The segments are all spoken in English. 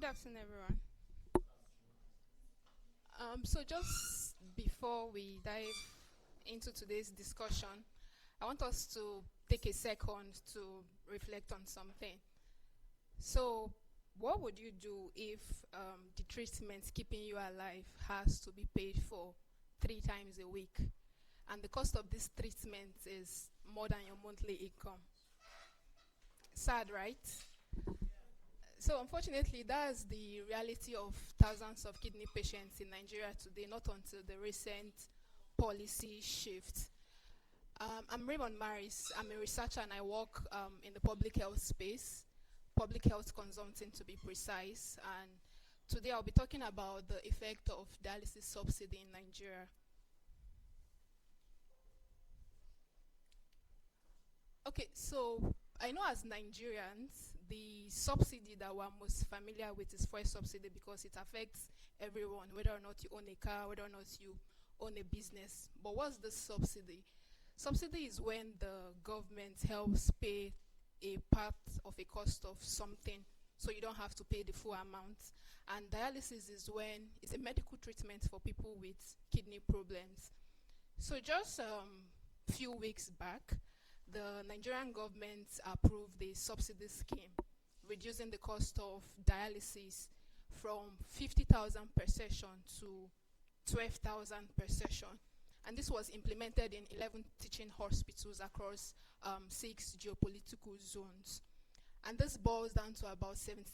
Good afternoon, everyone. So just before we dive into today's discussion, I want us to take a second to reflect on something. So, what would you do if the treatment keeping you alive has to be paid for 3 times a week, and the cost of this treatment is more than your monthly income? Sad, right? So unfortunately, that's the reality of thousands of kidney patients in Nigeria today, not until the recent policy shift. I'm Raymond Maris. I'm a researcher and I work in the public health space, public health consulting to be precise. And today I'll be talking about the effect of dialysis subsidy in Nigeria. Okay, so I know as Nigerians, the subsidy that we're most familiar with is fuel subsidy because it affects everyone, whether or not you own a car, whether or not you own a business. But what's the subsidy? Subsidy is when the government helps pay a part of a cost of something so you don't have to pay the full amount. And dialysis is when it's a medical treatment for people with kidney problems. So just few weeks back, the Nigerian government approved the subsidy scheme, reducing the cost of dialysis from 50,000 per session to 12,000 per session. And this was implemented in 11 teaching hospitals across 6 geopolitical zones. And this boils down to about 76%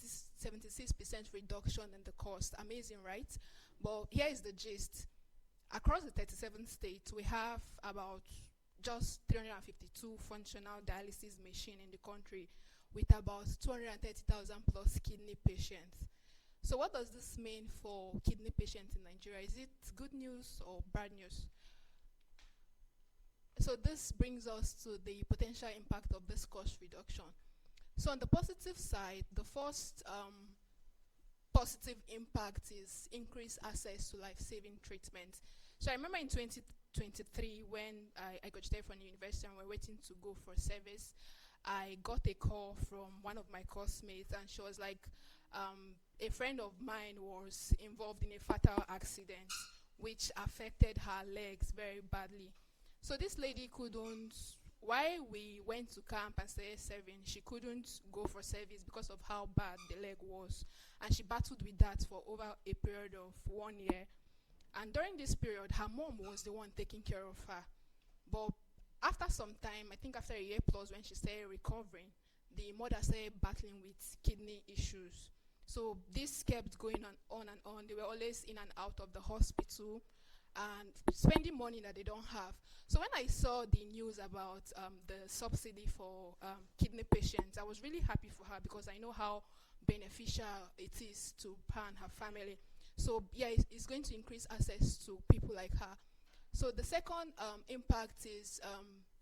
reduction in the cost. Amazing, right? But here is the gist. Across the 37 states, we have about just 352 functional dialysis machines in the country with about 230,000 plus kidney patients. So what does this mean for kidney patients in Nigeria? Is it good news or bad news? So this brings us to the potential impact of this cost reduction. So on the positive side, the first positive impact is increased access to life-saving treatment. So I remember in 2023 when I got there from the university and we're waiting to go for service, I got a call from one of my classmates and she was like, a friend of mine was involved in a fatal accident which affected her legs very badly. So this lady couldn't, while we went to camp and started serving, she couldn't go for service because of how bad the leg was. And she battled with that for over a period of 1 year. And during this period, her mom was the one taking care of her. But after some time, I think after a year plus when she started recovering, the mother started battling with kidney issues. So this kept going on and on. They were always in and out of the hospital and spending money that they don't have. So when I saw the news about the subsidy for kidney patients, I was really happy for her because I know how beneficial it is to her and her family. So yeah, it's going to increase access to people like her. So the second impact is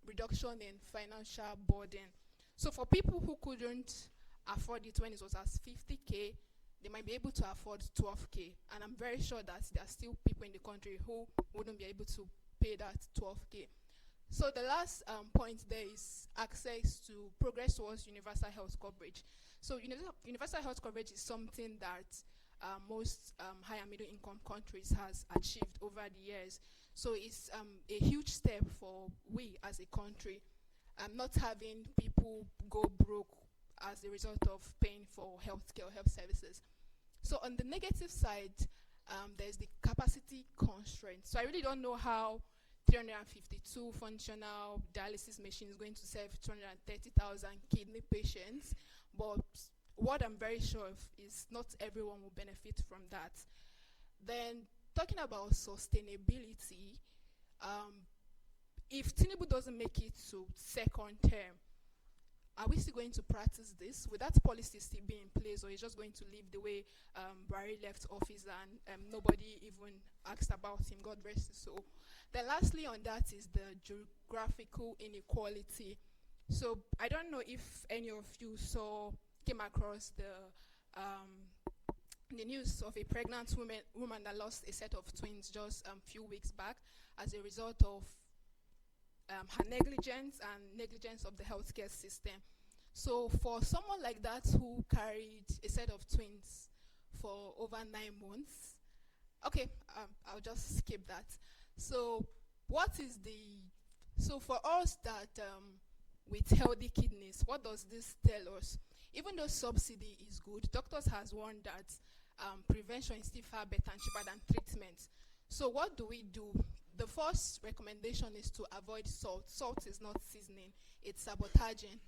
reduction in financial burden. So for people who couldn't afford it when it was as 50K, they might be able to afford 12K. And I'm very sure that there are still people in the country who wouldn't be able to pay that 12K. So the last point there is access to progress towards universal health coverage. So universal health coverage is something that most high and middle income countries has achieved over the years. So it's a huge step for we as a country, not having people go broke as a result of paying for healthcare or health services. So on the negative side, there's the capacity constraint. So I really don't know how 352 functional dialysis machines is going to serve 230,000 kidney patients, but what I'm very sure of is not everyone will benefit from that. Then talking about sustainability, if Tinubu doesn't make it to second term, are we still going to practice this? Will that policy still be in place, or is just going to leave the way Buhari left office and nobody even asked about him? God rest his soul. Then lastly on that is the geographical inequality. So I don't know if any of you came across the news of a pregnant woman that lost a set of twins just a few weeks back as a result of her negligence and negligence of the healthcare system. So for someone like that who carried a set of twins for over 9 months. Okay, I'll just skip that. So, what is so for us that with healthy kidneys, what does this tell us? Even though subsidy is good, doctors has warned that prevention is still far better and cheaper than treatment. So what do we do? The first recommendation is to avoid salt. Salt is not seasoning, it's sabotaging.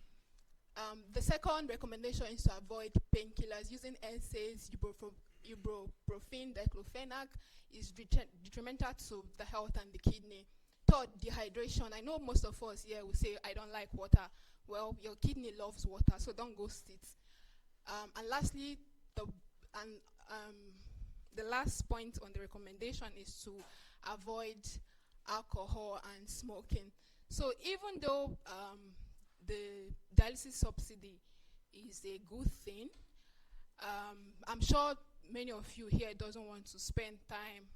The second recommendation is to avoid painkillers. Using NSAIDs, ibuprofen, diclofenac is detrimental to the health and the kidney. Third, dehydration. I know most of us here will say, I don't like water. Well, your kidney loves water, so don't ghost it. And lastly, the last point on the recommendation is to avoid alcohol and smoking. So even though the dialysis subsidy is a good thing, I'm sure many of you here doesn't want to spend time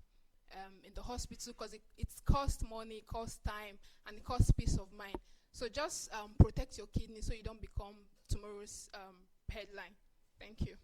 in the hospital because it costs money, it costs time, and it costs peace of mind. So just protect your kidney so you don't become tomorrow's headline. Thank you.